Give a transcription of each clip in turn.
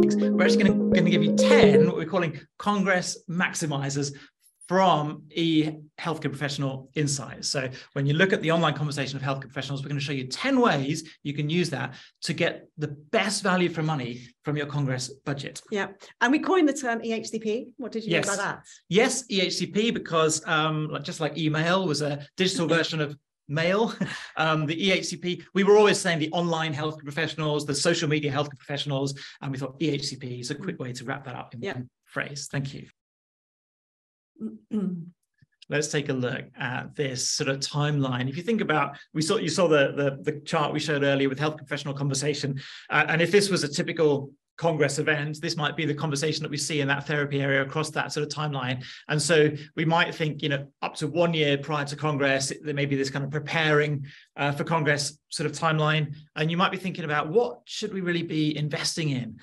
topics. We're actually going to give you 10, what we're calling Congress maximisers from eHealthcare Professional Insights. So when you look at the online conversation of healthcare professionals, we're going to show you 10 ways you can use that to get the best value for money from your Congress budget. Yeah. And we coined the term eHCP. What did you mean by that? Yes, eHCP, because just like email was a digital version of mail, the eHCP, we were always saying the online healthcare professionals, the social media healthcare professionals, and we thought eHCP is a quick way to wrap that up in one phrase. Thank you. Let's take a look at this sort of timeline. If you think about, you saw the chart we showed earlier with health professional conversation, and if this was a typical Congress event, this might be the conversation that we see in that therapy area across that sort of timeline. And so we might think, up to 1 year prior to Congress, there may be this kind of preparing for Congress sort of timeline. And you might be thinking about what should we really be investing in?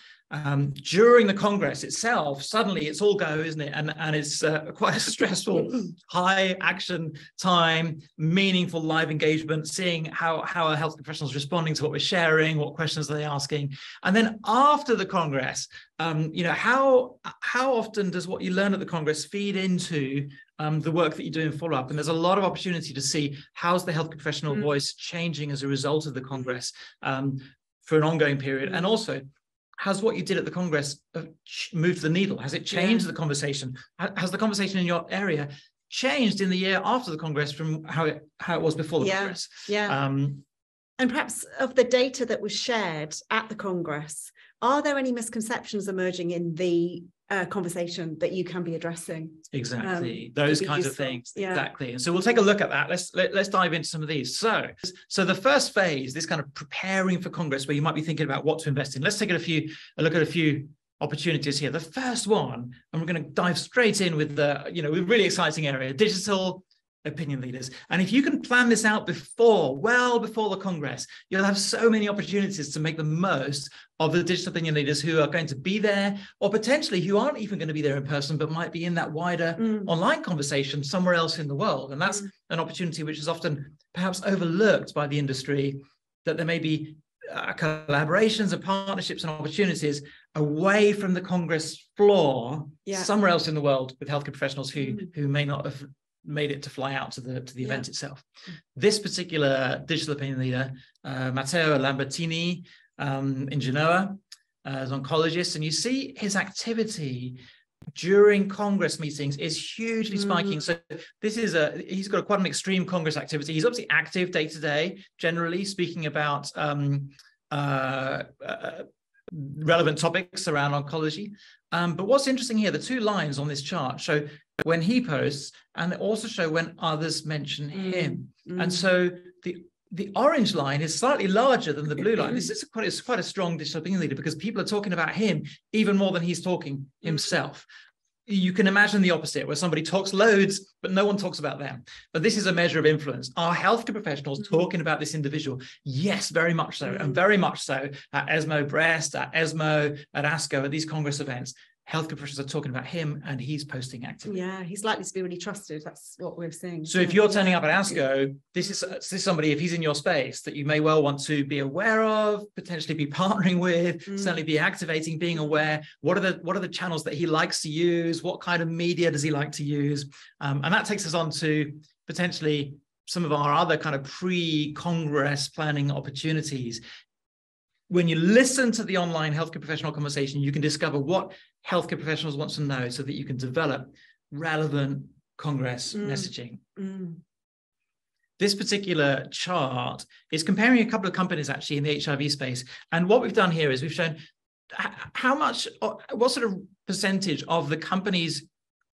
During the Congress itself, suddenly it's all go, isn't it? And it's quite a stressful, high action time, meaningful live engagement, seeing how our health professionals responding to what we're sharing, what questions are they asking. And then after the Congress, how often does what you learn at the Congress feed into the work that you do in follow-up? And there's a lot of opportunity to see how's the health professional voice changing as a result of the Congress for an ongoing period. And also, has what you did at the Congress moved the needle? Has it changed the conversation? Has the conversation in your area changed in the year after the Congress from how it was before the Congress? Yeah. And perhaps of the data that was shared at the Congress, are there any misconceptions emerging in the conversation that you can be addressing? Exactly, those kinds of things. Yeah. Exactly. And so we'll take a look at that. Let's dive into some of these. So the first phase, this kind of preparing for Congress, where you might be thinking about what to invest in. Let's take a look at a few opportunities here. The first one, and we're going to dive straight in with the really exciting area, digital opinion leaders. And if you can plan this out well before the Congress, you'll have so many opportunities to make the most of the digital opinion leaders who are going to be there, or potentially who aren't even going to be there in person, but might be in that wider online conversation somewhere else in the world. And that's an opportunity which is often perhaps overlooked by the industry, that there may be collaborations and partnerships and opportunities away from the Congress floor, somewhere else in the world, with healthcare professionals who may not have made it to fly out to the event itself. This particular digital opinion leader, Matteo Lambertini in Genoa, as an oncologist, and you see his activity during Congress meetings is hugely spiking. So this is he's got quite an extreme Congress activity. He's obviously active day to day, generally speaking about relevant topics around oncology. But what's interesting here, the two lines on this chart show when he posts, and they also show when others mention him. And so the orange line is slightly larger than the blue line. This is quite a strong digital opinion leader, because people are talking about him even more than he's talking himself. You can imagine the opposite, where somebody talks loads, but no one talks about them. But this is a measure of influence. Are healthcare professionals talking about this individual? Yes, very much so. And very much so at ESMO Breast, at ESMO, at ASCO, at these Congress events. Healthcare professionals are talking about him, and he's posting actively. Yeah, he's likely to be really trusted. That's what we're seeing. So if you're turning up at ASCO, this is somebody, if he's in your space, that you may well want to be aware of, potentially be partnering with, certainly be activating, being aware. What are the channels that he likes to use? What kind of media does he like to use? And that takes us on to potentially some of our other kind of pre-Congress planning opportunities. When you listen to the online healthcare professional conversation, you can discover what healthcare professionals want to know, so that you can develop relevant Congress messaging. This particular chart is comparing a couple of companies actually in the HIV space. And what we've done here is we've shown what sort of percentage of the company's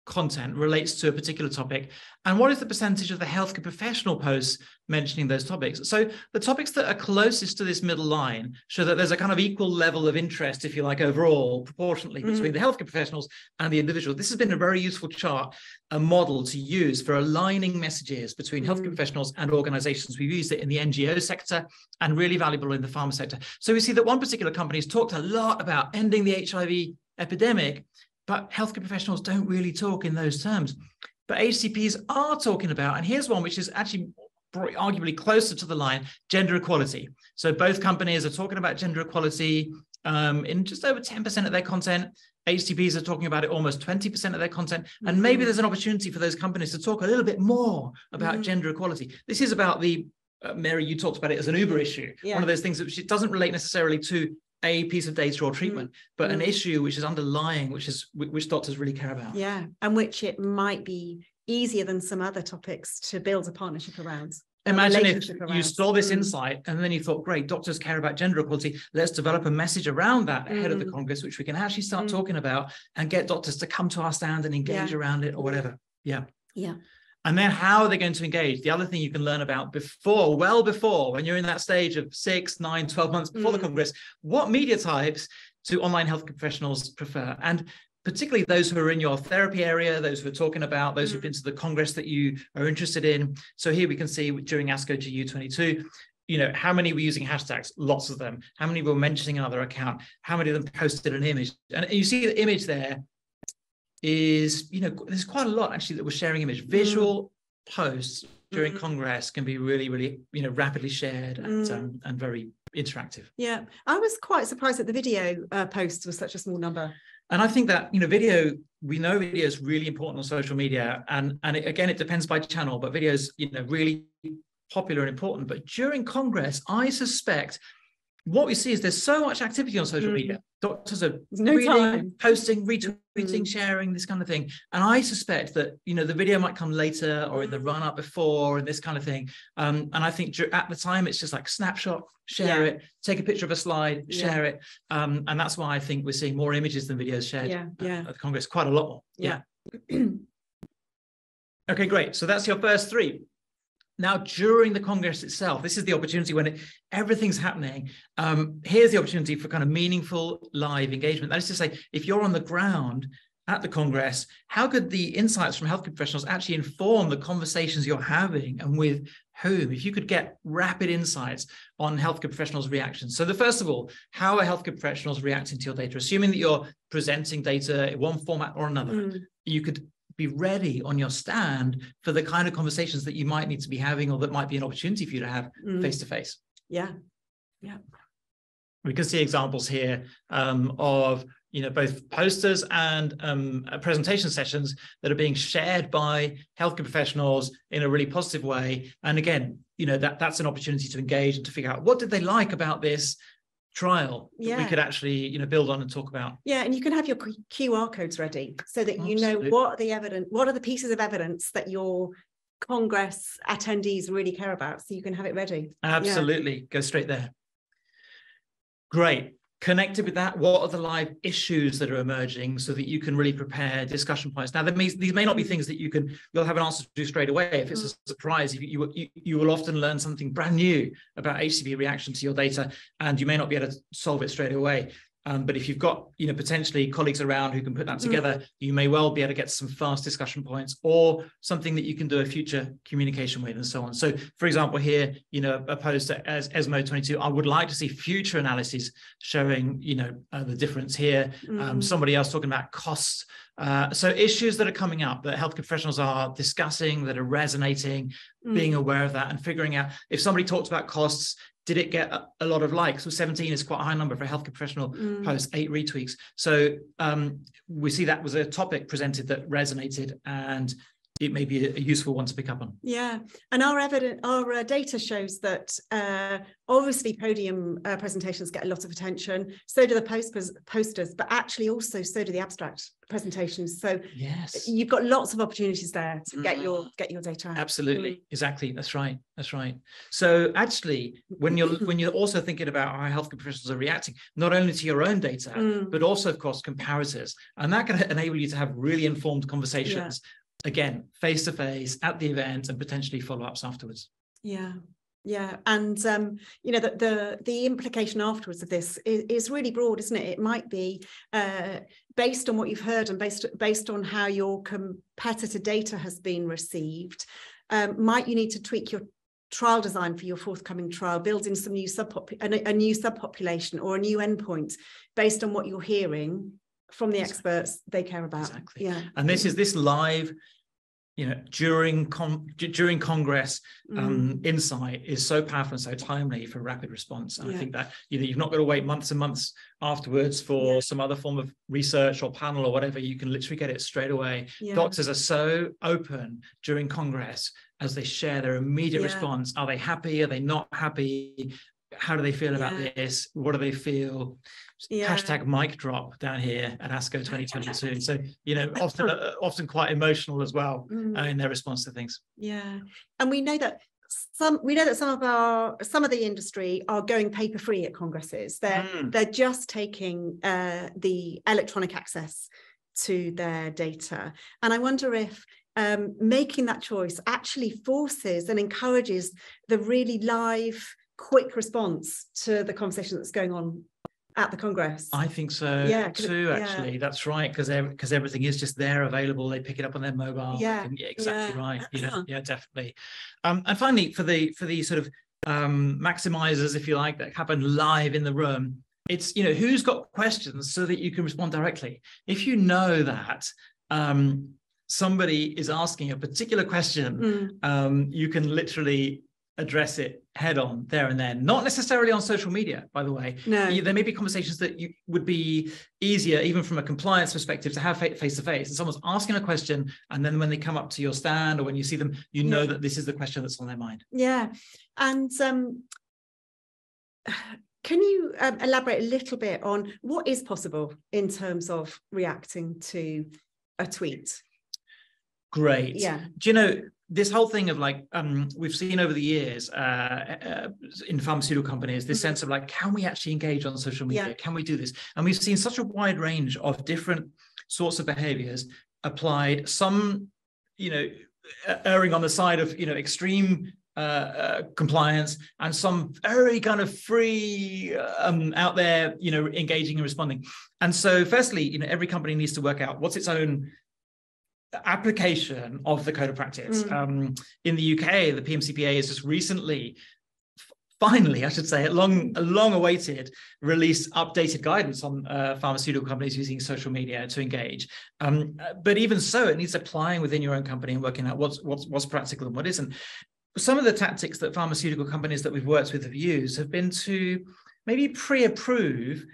content relates to a particular topic, and what is the percentage of the healthcare professional posts mentioning those topics. So the topics that are closest to this middle line show that there's a kind of equal level of interest, if you like, overall, proportionately, between the healthcare professionals and the individual. This has been a very useful chart, a model to use for aligning messages between healthcare professionals and organizations. We've used it in the NGO sector and really valuable in the pharma sector. So we see that one particular company has talked a lot about ending the HIV epidemic, but healthcare professionals don't really talk in those terms. But HCPs are talking about, and here's one which is actually arguably closer to the line, gender equality. So both companies are talking about gender equality in just over 10% of their content. HCPs are talking about it almost 20% of their content. And maybe there's an opportunity for those companies to talk a little bit more about gender equality. This is about the, Mary, you talked about it as an Uber issue. One of those things that it doesn't relate necessarily to a piece of data or treatment, but an issue which is underlying, which doctors really care about. Yeah, and which it might be easier than some other topics to build a partnership around. Imagine if you saw this insight and then you thought, great, doctors care about gender equality. Let's develop a message around that ahead of the Congress, which we can actually start talking about and get doctors to come to our stand and engage around it or whatever. Yeah. And then how are they going to engage? The other thing you can learn about well before, when you're in that stage of 6, 9, 12 months before the Congress, what media types do online health professionals prefer? And particularly those who are in your therapy area, those who are talking about, those who've been to the Congress that you are interested in. So here we can see during ASCO GU 22, how many were using hashtags? Lots of them. How many were mentioning another account? How many of them posted an image? And you see the image there is, there's quite a lot actually that were sharing image. Visual posts during Congress can be really, really, rapidly shared and very interactive. Yeah, I was quite surprised that the video posts was such a small number. And I think that, video, we know video is really important on social media. And again, it depends by channel, but video is, really popular and important. But during Congress, I suspect what we see is there's so much activity on social media. Doctors are reading, posting, retweeting, sharing, this kind of thing. And I suspect that, the video might come later or in the run up before and this kind of thing. And I think at the time, it's just like snapshot, share it, take a picture of a slide, share it. And that's why I think we're seeing more images than videos shared at the Congress, quite a lot more. Yeah. Okay, great. So that's your first 3. Now, during the Congress itself, this is the opportunity when everything's happening. Here's the opportunity for kind of meaningful live engagement. That is to say, if you're on the ground at the Congress, how could the insights from healthcare professionals actually inform the conversations you're having and with whom? If you could get rapid insights on healthcare professionals' reactions. So first of all, how are healthcare professionals reacting to your data? Assuming that you're presenting data in one format or another, you could be ready on your stand for the kind of conversations that you might need to be having or that might be an opportunity for you to have face-to-face. Yeah. We can see examples here of, both posters and presentation sessions that are being shared by healthcare professionals in a really positive way. And again, that's an opportunity to engage and to figure out what did they like about this trial that we could actually build on and talk about. And you can have your QR codes ready so that you know what are the pieces of evidence that your Congress attendees really care about, so you can have it ready. Absolutely. Go straight there. Great. Connected with that, what are the live issues that are emerging so that you can really prepare discussion points? Now, these may not be things that you'll have an answer to straight away. If it's a surprise, you will often learn something brand new about HCP reaction to your data, and you may not be able to solve it straight away. But if you've got, potentially colleagues around who can put that together, you may well be able to get some fast discussion points or something that you can do a future communication with and so on. So, for example, here, a post as ESMO 22, I would like to see future analyses showing, the difference here. Somebody else talking about costs. So issues that are coming up that healthcare professionals are discussing, that are resonating, being aware of that and figuring out if somebody talks about costs, did it get a lot of likes? So 17 is quite a high number for a healthcare professional post, 8 retweets. So we see that was a topic presented that resonated, and it may be a useful one to pick up on. Yeah, and our data shows that obviously podium presentations get a lot of attention. So do the posters, but actually also so do the abstract presentations. So you've got lots of opportunities there to get your data out. Absolutely, exactly. That's right. So actually, when you're also thinking about how healthcare professionals are reacting, not only to your own data, but also of course comparators, and that can enable you to have really informed conversations. Again, face-to-face at the event and potentially follow-ups afterwards. Yeah, and the implication afterwards of this is really broad, isn't it? It might be based on what you've heard and based on how your competitor data has been received. Might you need to tweak your trial design for your forthcoming trial, build in some new a new subpopulation or a new endpoint based on what you're hearing from the experts they care about. Exactly. And this live during Congress, insight is so powerful and so timely for rapid response. And I think that you've not got to wait months and months afterwards for some other form of research or panel or whatever. You can literally get it straight away. Doctors are so open during Congress as they share their immediate response. Are they happy? Are they not happy? How do they feel about this? What do they feel? Hashtag mic drop down here at ASCO 2022. So, often quite emotional as well in their response to things. Yeah. And we know that some of the industry are going paper free at congresses. They're just taking the electronic access to their data. And I wonder if making that choice actually forces and encourages the really live, quick response to the conversation that's going on at the Congress. I think so too, actually. That's right, because everything is just there available. They pick it up on their mobile. Exactly right. Definitely. And finally, for the sort of maximizers, if you like, that happen live in the room, it's who's got questions so that you can respond directly. If you know that somebody is asking a particular question, you can literally address it head on there and then, not necessarily on social media, by the way. No. There may be conversations that would be easier, even from a compliance perspective, to have face to face. And someone's asking a question, and then when they come up to your stand or when you see them, you know that this is the question that's on their mind. Yeah. And can you elaborate a little bit on what is possible in terms of reacting to a tweet? Great. Yeah. Do you know, this whole thing of we've seen over the years in pharmaceutical companies, this sense of can we actually engage on social media? Can we do this? And we've seen such a wide range of different sorts of behaviors applied, some, erring on the side of, extreme compliance, and some very kind of free out there, engaging and responding. And so firstly, every company needs to work out what's its own application of the code of practice. In the UK, the PMCPA has just recently, finally, I should say, a long awaited released updated guidance on pharmaceutical companies using social media to engage. But even so, it needs applying within your own company and working out what's practical and what isn't. Some of the tactics that pharmaceutical companies that we've worked with have used have been to maybe pre-approve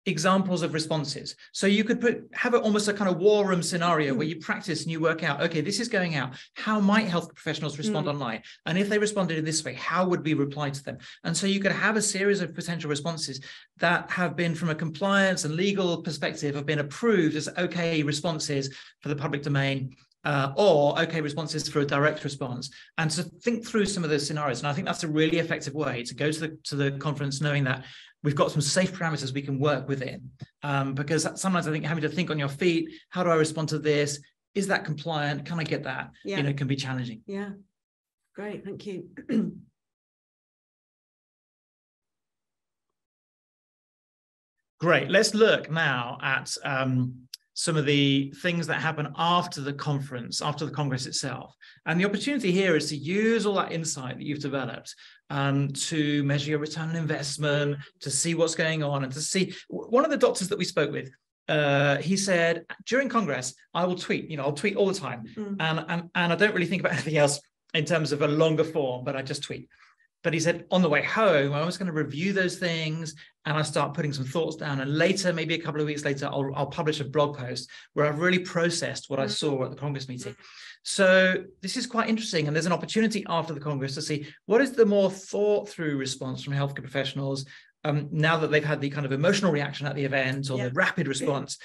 examples of responses. So you could have almost a kind of war room scenario where you practice and you work out, okay, this is going out. How might health professionals respond online? And if they responded in this way, how would we reply to them? And so you could have a series of potential responses that have been, from a compliance and legal perspective, have been approved as okay responses for the public domain, or okay responses for a direct response, and to think through some of those scenarios. And I think that's a really effective way to go to the conference knowing that we've got some safe parameters we can work within, because sometimes I think having to think on your feet, how do I respond to this? Is that compliant? Can I get that? Can be challenging. Yeah, great, thank you. Great, let's look now at some of the things that happen after the conference, after the Congress itself. And the opportunity here is to use all that insight that you've developed to measure your return on investment, to see what's going on, and to see. One of the doctors that we spoke with, he said, during Congress, I will tweet, I'll tweet all the time. And I don't really think about anything else in terms of a longer form, but I just tweet. But he said, on the way home, I was going to review those things and I start putting some thoughts down. And later, maybe a couple of weeks later, I'll publish a blog post where I've really processed what I saw at the Congress meeting. So this is quite interesting. And there's an opportunity after the Congress to see what is the more thought through response from healthcare professionals now that they've had the kind of emotional reaction at the event or the rapid response.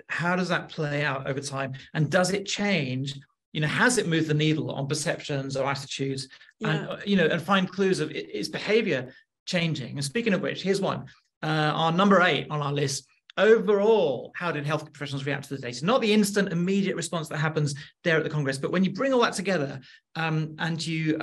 How does that play out over time? And does it change? Has it moved the needle on perceptions or attitudes? And, and find clues of is behavior changing? And speaking of which, here's one. Our number 8 on our list. Overall, how did healthcare professionals react to the data? Not the instant, immediate response that happens there at the Congress, but when you bring all that together and you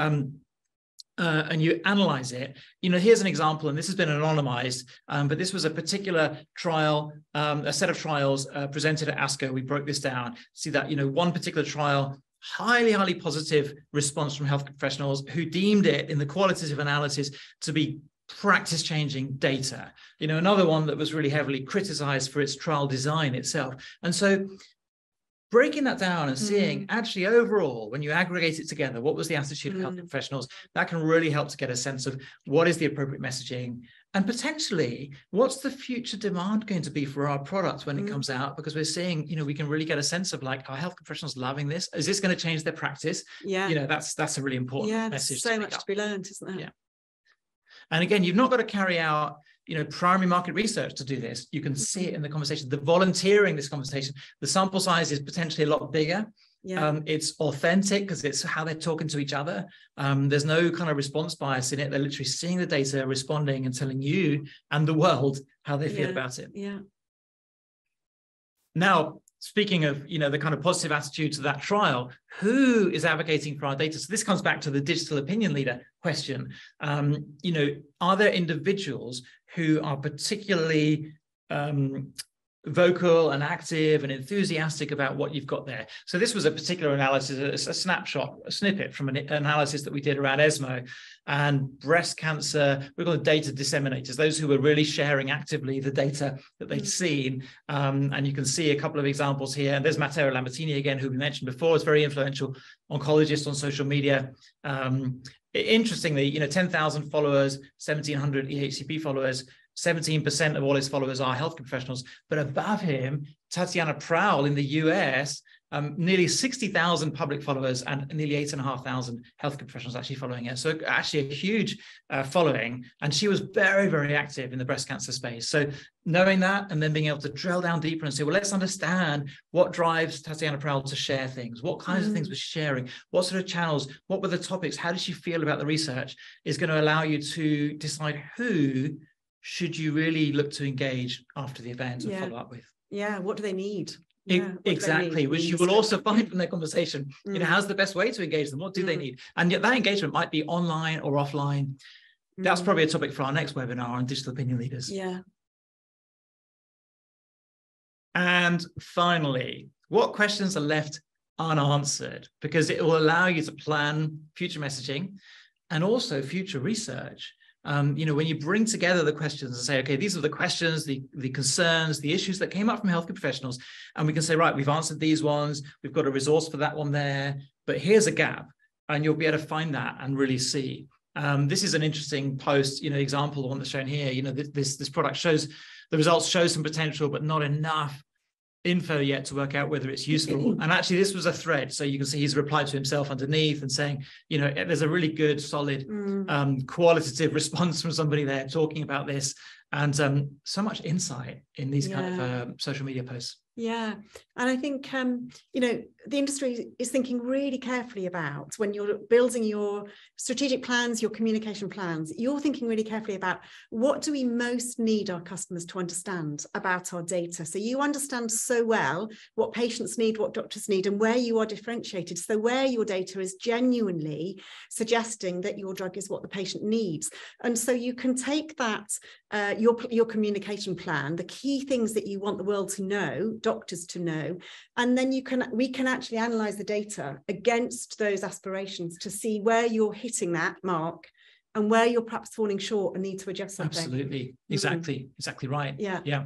analyze it, here's an example, and this has been anonymized, but this was a particular trial, a set of trials presented at ASCO. We broke this down. See that, one particular trial, highly positive response from health professionals who deemed it in the qualitative analysis to be practice-changing data. Another one that was really heavily criticized for its trial design itself. And so breaking that down and seeing actually overall, when you aggregate it together, what was the attitude of health professionals, that can really help to get a sense of what is the appropriate messaging and potentially what's the future demand going to be for our product when it comes out, because we're seeing, we can really get a sense of like, are health professionals loving this? Is this going to change their practice? Yeah. That's a really important message. So much to be learned, isn't there? Yeah. And again, you've not got to carry out primary market research to do this. You can see it in the conversation, the volunteering, this conversation. The sample size is potentially a lot bigger. Yeah. It's authentic because it's how they're talking to each other. There's no kind of response bias in it. They're literally seeing the data, responding and telling you and the world how they feel about it. Yeah. Now, speaking of, the kind of positive attitude to that trial, who is advocating for our data? So this comes back to the digital opinion leader question. Are there individuals who are particularly vocal and active and enthusiastic about what you've got there? So this was a particular analysis, a snapshot, a snippet from an analysis that we did around ESMO and breast cancer. We call it data disseminators, those who were really sharing actively the data that they'd seen. And you can see a couple of examples here. And there's Matteo Lambertini again, who we mentioned before, is very influential oncologist on social media. Interestingly, 10,000 followers, 1,700 eHCP followers, 17% of all his followers are healthcare professionals, but above him, Tatiana Prowl in the US, nearly 60,000 public followers and nearly 8,500 healthcare professionals actually following her. So actually a huge following. And she was very, very active in the breast cancer space. So knowing that and then being able to drill down deeper and say, well, let's understand what drives Tatiana Prowl to share things. What kinds of things was she sharing? What sort of channels? What were the topics? How did she feel about the research? Is going to allow you to decide who should you really look to engage after the event and follow up with? Yeah, what do they need? Exactly, which you will also find from their conversation. How's the best way to engage them? What do they need? And yet that engagement might be online or offline. That's probably a topic for our next webinar on digital opinion leaders. Yeah. And finally, what questions are left unanswered? Because it will allow you to plan future messaging and also future research. When you bring together the questions and say, okay, these are the questions, the concerns, the issues that came up from healthcare professionals, and we can say, right, we've answered these ones, we've got a resource for that one there, but here's a gap, and you'll be able to find that and really see. This is an interesting post, example, the one that's shown here. This product shows, the results show some potential, but not enough info yet to work out whether it's useful. And actually this was a thread, so you can see he's replied to himself underneath and saying, there's a really good solid qualitative response from somebody there talking about this, and so much insight in these kind of social media posts. Yeah, and I think the industry is thinking really carefully about, when you're building your strategic plans, your communication plans, you're thinking really carefully about what do we most need our customers to understand about our data. So you understand so well what patients need, what doctors need, and where you are differentiated. So where your data is genuinely suggesting that your drug is what the patient needs. And so you can take that, your communication plan, the key things that you want the world to know, doctors to know, and then we can actually analyze the data against those aspirations to see where you're hitting that mark and where you're perhaps falling short and need to adjust something. Absolutely, exactly right. Yeah.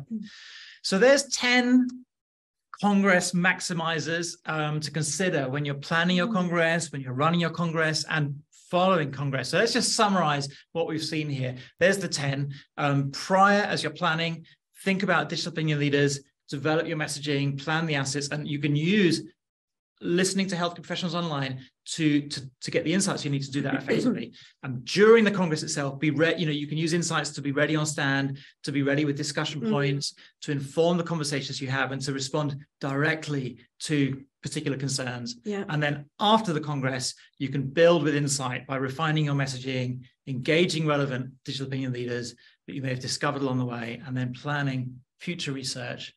So there's 10 Congress maximizers to consider when you're planning your Congress, when you're running your Congress, and following Congress. So let's just summarize what we've seen here. There's the 10. Prior, as you're planning, think about digital opinion leaders, develop your messaging, plan the assets, and you can use listening to healthcare professionals online to get the insights you need to do that effectively. And during the Congress itself, be ready. You can use insights to be ready on stand, to be ready with discussion points, to inform the conversations you have, and to respond directly to particular concerns. And then after the Congress, you can build with insight by refining your messaging, engaging relevant digital opinion leaders that you may have discovered along the way, and then planning future research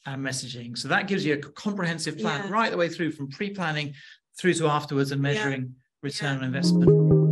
and messaging. So that gives you a comprehensive plan right the way through, from pre-planning through to afterwards, and measuring return on investment.